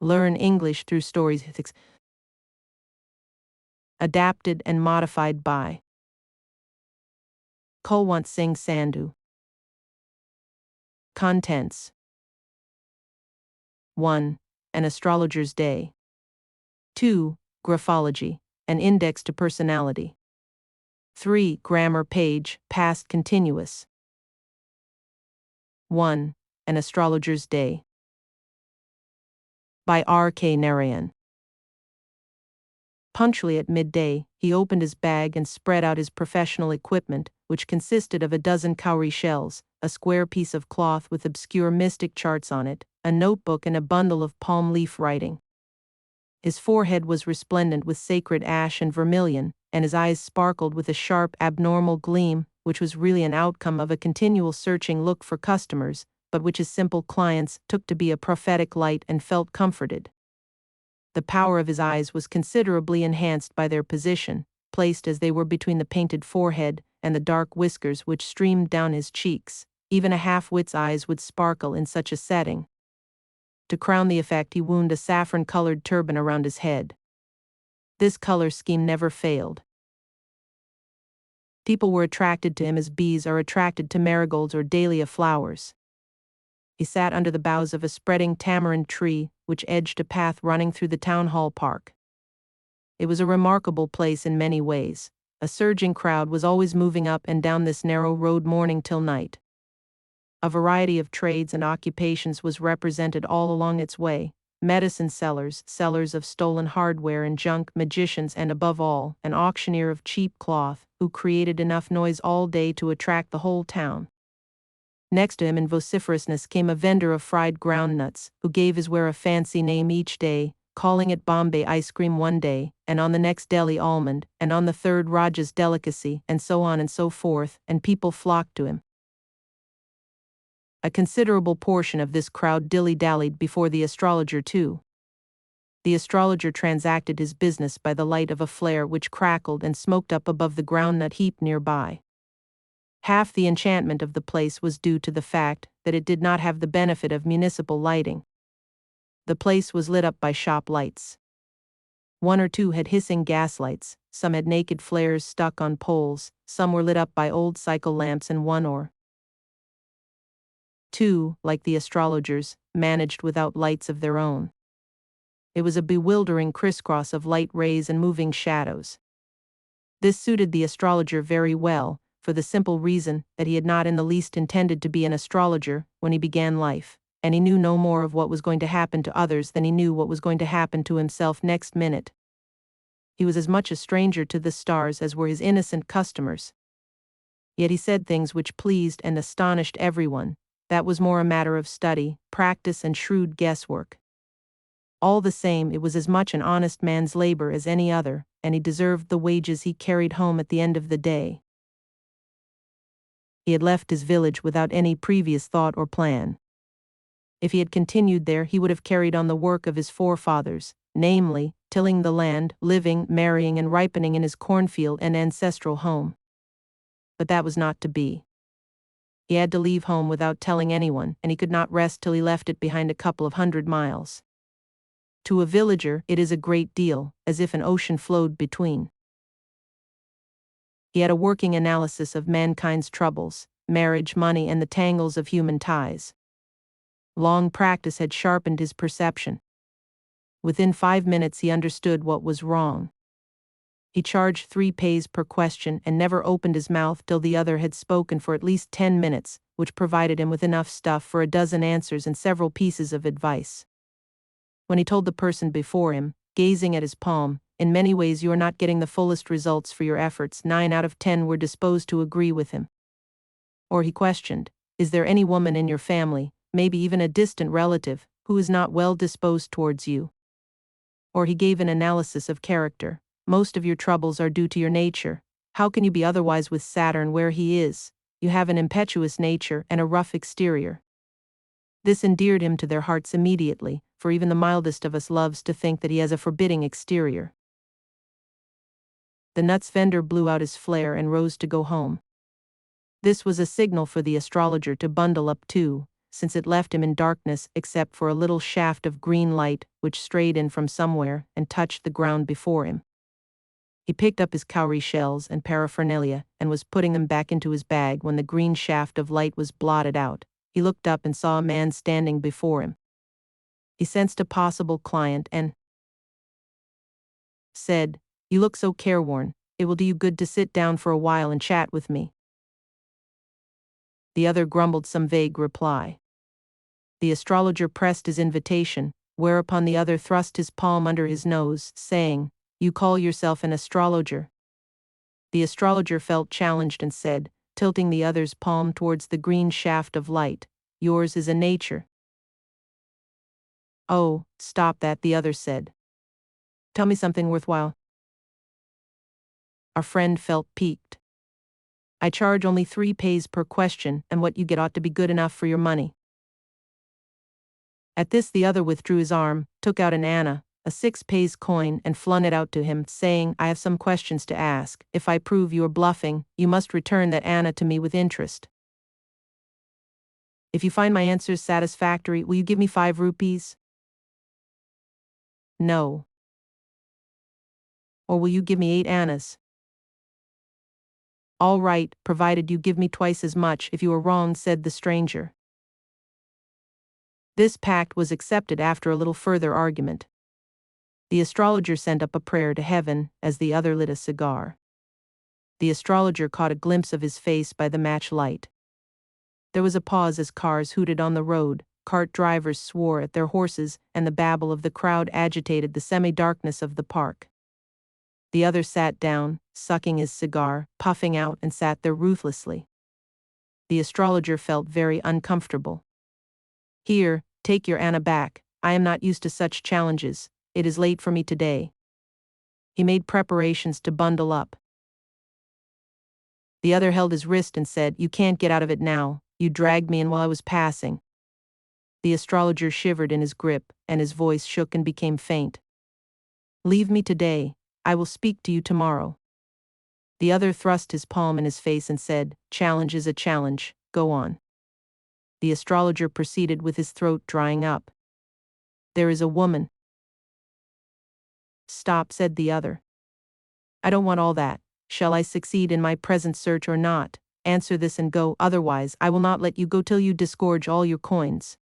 Learn English through stories. Adapted and modified by Kulwant Singh Sandhu. Contents: 1. An Astrologer's Day. 2. Graphology, an index to personality. 3. Grammar page, past continuous. 1. An Astrologer's Day. By R.K. Narayan. Punctually at midday, he opened his bag and spread out his professional equipment, which consisted of a dozen cowrie shells, a square piece of cloth with obscure mystic charts on it, a notebook and a bundle of palm leaf writing. His forehead was resplendent with sacred ash and vermilion, and his eyes sparkled with a sharp, abnormal gleam, which was really an outcome of a continual searching look for customers, but which his simple clients took to be a prophetic light and felt comforted. The power of his eyes was considerably enhanced by their position, placed as they were between the painted forehead and the dark whiskers which streamed down his cheeks. Even a half-wit's eyes would sparkle in such a setting. To crown the effect, he wound a saffron-colored turban around his head. This color scheme never failed. People were attracted to him as bees are attracted to marigolds or dahlia flowers. He sat under the boughs of a spreading tamarind tree, which edged a path running through the town hall park. It was a remarkable place in many ways. A surging crowd was always moving up and down this narrow road morning till night. A variety of trades and occupations was represented all along its way: medicine sellers, sellers of stolen hardware and junk, magicians, and above all, an auctioneer of cheap cloth, who created enough noise all day to attract the whole town. Next to him in vociferousness came a vendor of fried groundnuts, who gave his ware a fancy name each day, calling it Bombay ice cream one day, and on the next Delhi almond, and on the third Raja's delicacy, and so on and so forth, and people flocked to him. A considerable portion of this crowd dilly-dallied before the astrologer too. The astrologer transacted his business by the light of a flare which crackled and smoked up above the groundnut heap nearby. Half the enchantment of the place was due to the fact that it did not have the benefit of municipal lighting. The place was lit up by shop lights. One or two had hissing gaslights, some had naked flares stuck on poles, some were lit up by old cycle lamps, and one or two, like the astrologers, managed without lights of their own. It was a bewildering crisscross of light rays and moving shadows. This suited the astrologer very well, for the simple reason that he had not in the least intended to be an astrologer when he began life, and he knew no more of what was going to happen to others than he knew what was going to happen to himself next minute. He was as much a stranger to the stars as were his innocent customers. Yet he said things which pleased and astonished everyone. That was more a matter of study, practice, and shrewd guesswork. All the same, it was as much an honest man's labor as any other, and he deserved the wages he carried home at the end of the day. He had left his village without any previous thought or plan. If he had continued there, he would have carried on the work of his forefathers, namely, tilling the land, living, marrying, and ripening in his cornfield and ancestral home. But that was not to be. He had to leave home without telling anyone, and he could not rest till he left it behind a couple of 100 miles. To a villager, it is a great deal, as if an ocean flowed between. He had a working analysis of mankind's troubles, marriage, money, and the tangles of human ties. Long practice had sharpened his perception. Within 5 minutes he understood what was wrong. He charged 3 pays per question and never opened his mouth till the other had spoken for at least 10 minutes, which provided him with enough stuff for a dozen answers and several pieces of advice. When he told the person before him, gazing at his palm, "In many ways you are not getting the fullest results for your efforts," 9 out of 10 were disposed to agree with him. Or he questioned, "Is there any woman in your family, maybe even a distant relative, who is not well disposed towards you?" Or he gave an analysis of character. "Most of your troubles are due to your nature. How can you be otherwise with Saturn where he is? You have an impetuous nature and a rough exterior." This endeared him to their hearts immediately, for even the mildest of us loves to think that he has a forbidding exterior. The nuts vendor blew out his flare and rose to go home. This was a signal for the astrologer to bundle up too, since it left him in darkness except for a little shaft of green light which strayed in from somewhere and touched the ground before him. He picked up his cowrie shells and paraphernalia and was putting them back into his bag when the green shaft of light was blotted out. He looked up and saw a man standing before him. He sensed a possible client and said, "You look so careworn, it will do you good to sit down for a while and chat with me." The other grumbled some vague reply. The astrologer pressed his invitation, whereupon the other thrust his palm under his nose, saying, "You call yourself an astrologer?" The astrologer felt challenged and said, tilting the other's palm towards the green shaft of light, "Yours is a nature." "Oh, stop that," the other said. "Tell me something worthwhile." Our friend felt piqued. "I charge only 3 pays per question, and what you get ought to be good enough for your money." At this the other withdrew his arm, took out an anna, a 6 pays coin, and flung it out to him, saying, "I have some questions to ask. If I prove you are bluffing, you must return that anna to me with interest. If you find my answers satisfactory, will you give me 5 rupees? No. Or will you give me 8 annas? All right, provided you give me twice as much if you are wrong," said the stranger. This pact was accepted after a little further argument. The astrologer sent up a prayer to heaven as the other lit a cigar. The astrologer caught a glimpse of his face by the match light. There was a pause as cars hooted on the road, cart drivers swore at their horses, and the babble of the crowd agitated the semi-darkness of the park. The other sat down, sucking his cigar, puffing out, and sat there ruthlessly. The astrologer felt very uncomfortable. "Here, take your anna back. I am not used to such challenges. It is late for me today." He made preparations to bundle up. The other held his wrist and said, "You can't get out of it now. You dragged me in while I was passing." The astrologer shivered in his grip, and his voice shook and became faint. "Leave me today. I will speak to you tomorrow." The other thrust his palm in his face and said, "Challenge is a challenge. Go on." The astrologer proceeded with his throat drying up. "There is a woman." "Stop," said the other. "I don't want all that. Shall I succeed in my present search or not? Answer this and go, otherwise I will not let you go till you disgorge all your coins."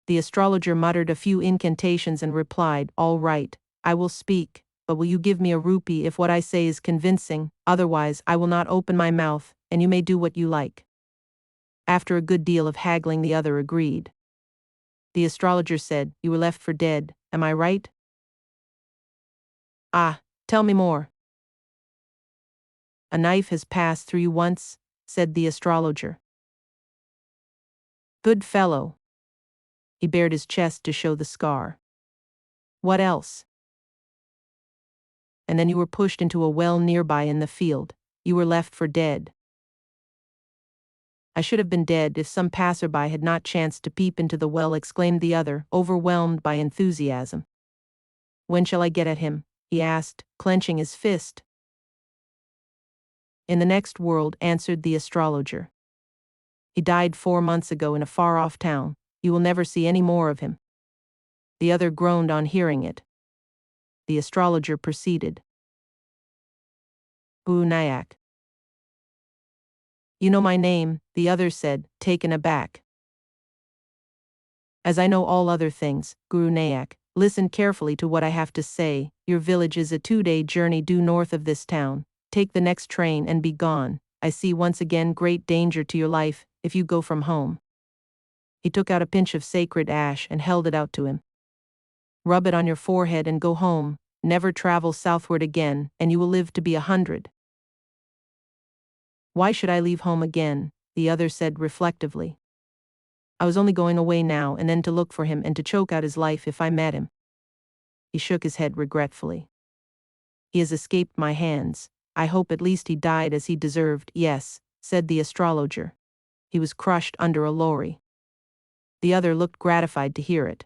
The astrologer muttered a few incantations and replied, "All right, I will speak, but will you give me a rupee if what I say is convincing? Otherwise I will not open my mouth, and you may do what you like." After a good deal of haggling the other agreed. The astrologer said, "You were left for dead, am I right?" "Ah, tell me more." "A knife has passed through you once," said the astrologer. "Good fellow." He bared his chest to show the scar. "What else?" "And then you were pushed into a well nearby in the field. You were left for dead." "I should have been dead if some passerby had not chanced to peep into the well," exclaimed the other, overwhelmed by enthusiasm. "When shall I get at him?" he asked, clenching his fist. "In the next world," answered the astrologer. "He died 4 months ago in a far-off town. You will never see any more of him." The other groaned on hearing it. The astrologer proceeded. "Guru Nayak." "You know my name," the other said, taken aback. "As I know all other things, Guru Nayak, listen carefully to what I have to say. Your village is a 2-day journey due north of this town. Take the next train and be gone. I see once again great danger to your life if you go from home." He took out a pinch of sacred ash and held it out to him. "Rub it on your forehead and go home. Never travel southward again, and you will live to be 100. "Why should I leave home again?" the other said reflectively. "I was only going away now and then to look for him and to choke out his life if I met him." He shook his head regretfully. "He has escaped my hands. I hope at least he died as he deserved." "Yes," said the astrologer. "He was crushed under a lorry." The other looked gratified to hear it.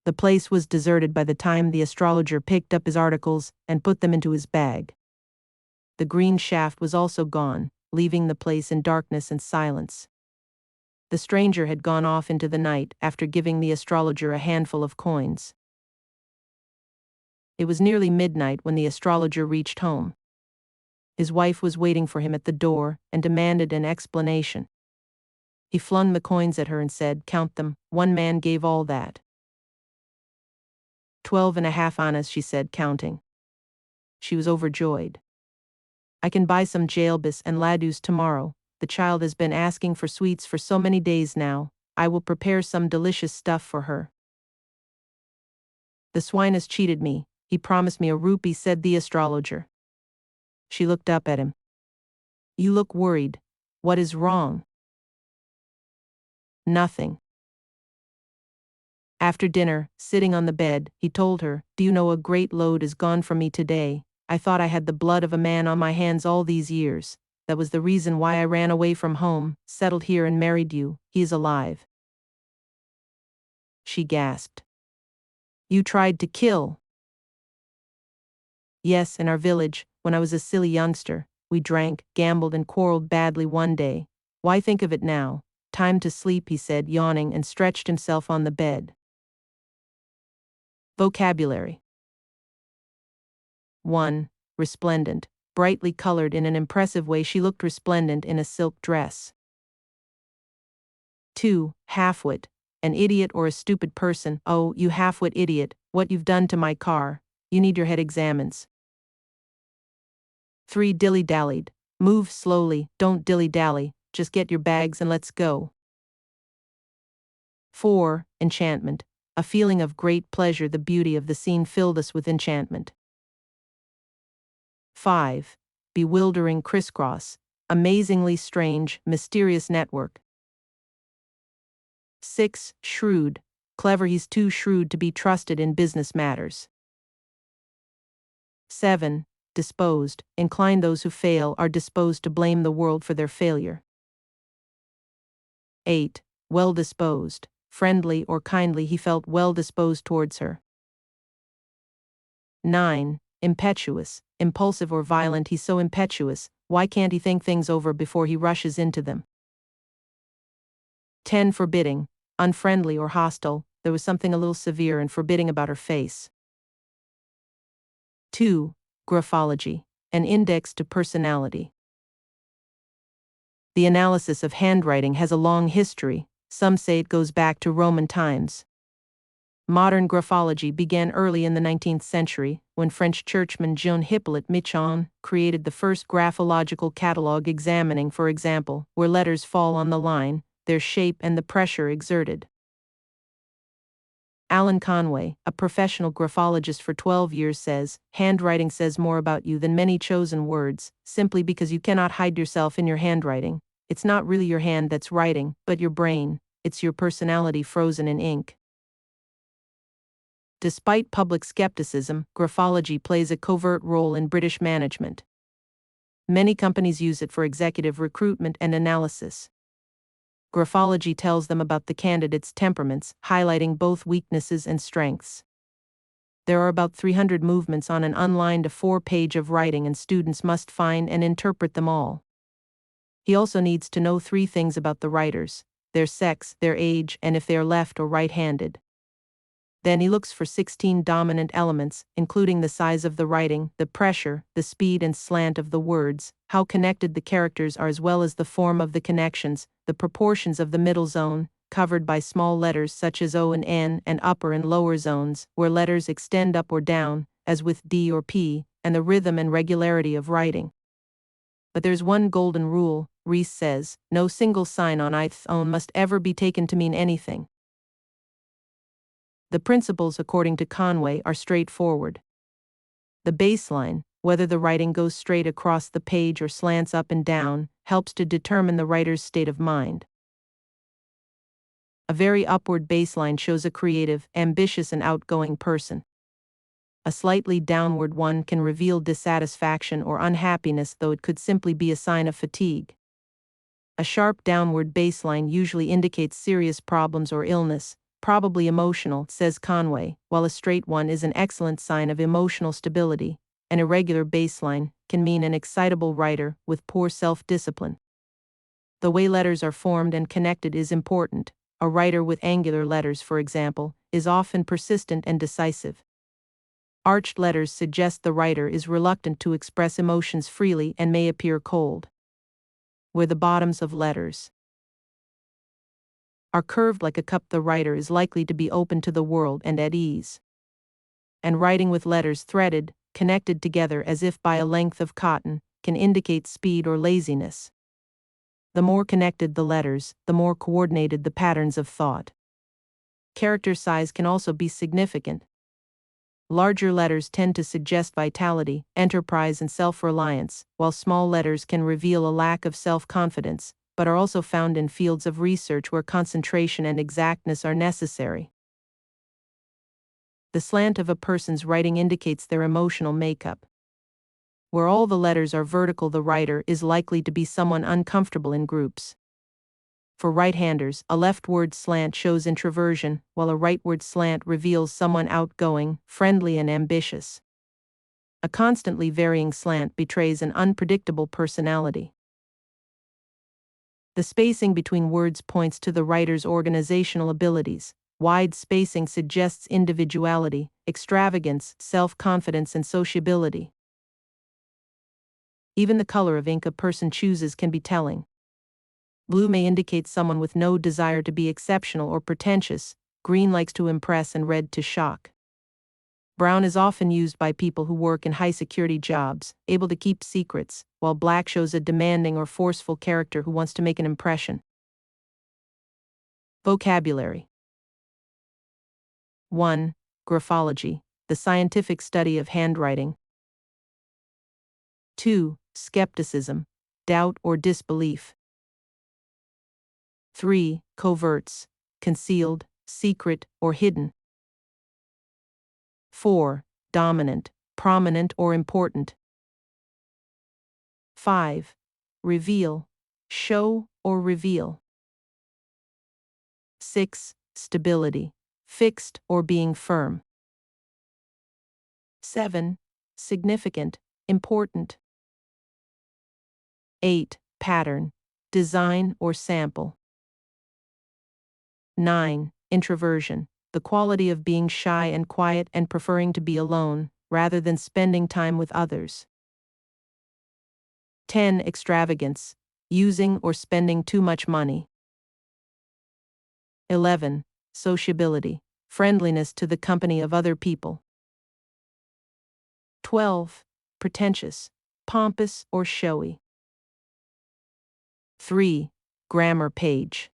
The place was deserted by the time the astrologer picked up his articles and put them into his bag. The green shaft was also gone, leaving the place in darkness and silence. The stranger had gone off into the night after giving the astrologer a handful of coins. It was nearly midnight when the astrologer reached home. His wife was waiting for him at the door and demanded an explanation. He flung the coins at her and said, "Count them, one man gave all that." 12.5 annas, she said, counting. She was overjoyed. "I can buy some jalebis and ladus tomorrow. The child has been asking for sweets for so many days now. I will prepare some delicious stuff for her." "The swine has cheated me. He promised me a rupee," said the astrologer. She looked up at him. "You look worried. What is wrong?" "Nothing." After dinner, sitting on the bed, he told her, "Do you know a great load is gone from me today? I thought I had the blood of a man on my hands all these years. That was the reason why I ran away from home, settled here and married you. He is alive." She gasped. "You tried to kill?" "Yes, in our village, when I was a silly youngster. We drank, gambled and quarreled badly one day. Why think of it now? Time to sleep," he said, yawning, and stretched himself on the bed. Vocabulary. 1. Resplendent. Brightly colored in an impressive way, she looked resplendent in a silk dress. 2. Halfwit. An idiot or a stupid person. "Oh, you halfwit idiot, what you've done to my car. You need your head examined." 3. Dilly-dallied. Move slowly, don't dilly-dally, just get your bags and let's go. 4. Enchantment. A feeling of great pleasure. The beauty of the scene filled us with enchantment. 5. Bewildering crisscross. Amazingly strange, mysterious network. 6. Shrewd. Clever. He's too shrewd to be trusted in business matters. 7. Disposed. Inclined. Those who fail are disposed to blame the world for their failure. 8. Well disposed. Friendly or kindly. He felt well disposed towards her. 9. Impetuous. Impulsive or violent. He's so impetuous, why can't he think things over before he rushes into them? 10. Forbidding. Unfriendly or hostile. There was something a little severe and forbidding about her face. 2. Graphology. An index to personality. The analysis of handwriting has a long history. Some say it goes back to Roman times. Modern graphology began early in the 19th century, when French churchman Jean-Hippolyte Michon created the first graphological catalogue examining, for example, where letters fall on the line, their shape and the pressure exerted. Alan Conway, a professional graphologist for 12 years, says, "Handwriting says more about you than many chosen words, simply because you cannot hide yourself in your handwriting. It's not really your hand that's writing, but your brain. It's your personality frozen in ink." Despite public skepticism, graphology plays a covert role in British management. Many companies use it for executive recruitment and analysis. Graphology tells them about the candidates' temperaments, highlighting both weaknesses and strengths. There are about 300 movements on an unlined A4 page of writing, and students must find and interpret them all. He also needs to know 3 things about the writers: their sex, their age, and if they are left or right-handed. Then he looks for 16 dominant elements, including the size of the writing, the pressure, the speed and slant of the words, how connected the characters are, as well as the form of the connections, the proportions of the middle zone, covered by small letters such as O and N, and upper and lower zones, where letters extend up or down, as with D or P, and the rhythm and regularity of writing. But there's one golden rule, Rees says: no single sign on its own must ever be taken to mean anything. The principles, according to Conway, are straightforward. The baseline, whether the writing goes straight across the page or slants up and down, helps to determine the writer's state of mind. A very upward baseline shows a creative, ambitious and outgoing person. A slightly downward one can reveal dissatisfaction or unhappiness, though it could simply be a sign of fatigue. A sharp downward baseline usually indicates serious problems or illness, probably emotional, says Conway, while a straight one is an excellent sign of emotional stability. An irregular baseline can mean an excitable writer with poor self-discipline. The way letters are formed and connected is important. A writer with angular letters, for example, is often persistent and decisive. Arched letters suggest the writer is reluctant to express emotions freely and may appear cold. Where the bottoms of letters are curved like a cup, the writer is likely to be open to the world and at ease. And writing with letters threaded, connected together as if by a length of cotton, can indicate speed or laziness. The more connected the letters, the more coordinated the patterns of thought. Character size can also be significant. Larger letters tend to suggest vitality, enterprise, and self-reliance, while small letters can reveal a lack of self-confidence, but are also found in fields of research where concentration and exactness are necessary. The slant of a person's writing indicates their emotional makeup. Where all the letters are vertical, the writer is likely to be someone uncomfortable in groups. For right-handers, a leftward slant shows introversion, while a rightward slant reveals someone outgoing, friendly, and ambitious. A constantly varying slant betrays an unpredictable personality. The spacing between words points to the writer's organizational abilities. Wide spacing suggests individuality, extravagance, self-confidence, and sociability. Even the color of ink a person chooses can be telling. Blue may indicate someone with no desire to be exceptional or pretentious, green likes to impress, and red to shock. Brown is often used by people who work in high-security jobs, able to keep secrets, while black shows a demanding or forceful character who wants to make an impression. Vocabulary. 1. Graphology, the scientific study of handwriting. 2. Skepticism, doubt or disbelief. 3. Coverts, concealed, secret, or hidden. 4. Dominant, prominent or important. 5. Reveal, show or reveal. 6. Stability, fixed or being firm. 7. Significant, important. 8. Pattern, design or sample. 9. Introversion, the quality of being shy and quiet and preferring to be alone, rather than spending time with others. 10. Extravagance, using or spending too much money. 11. Sociability, friendliness to the company of other people. 12. Pretentious, pompous or showy. 3. Grammar page,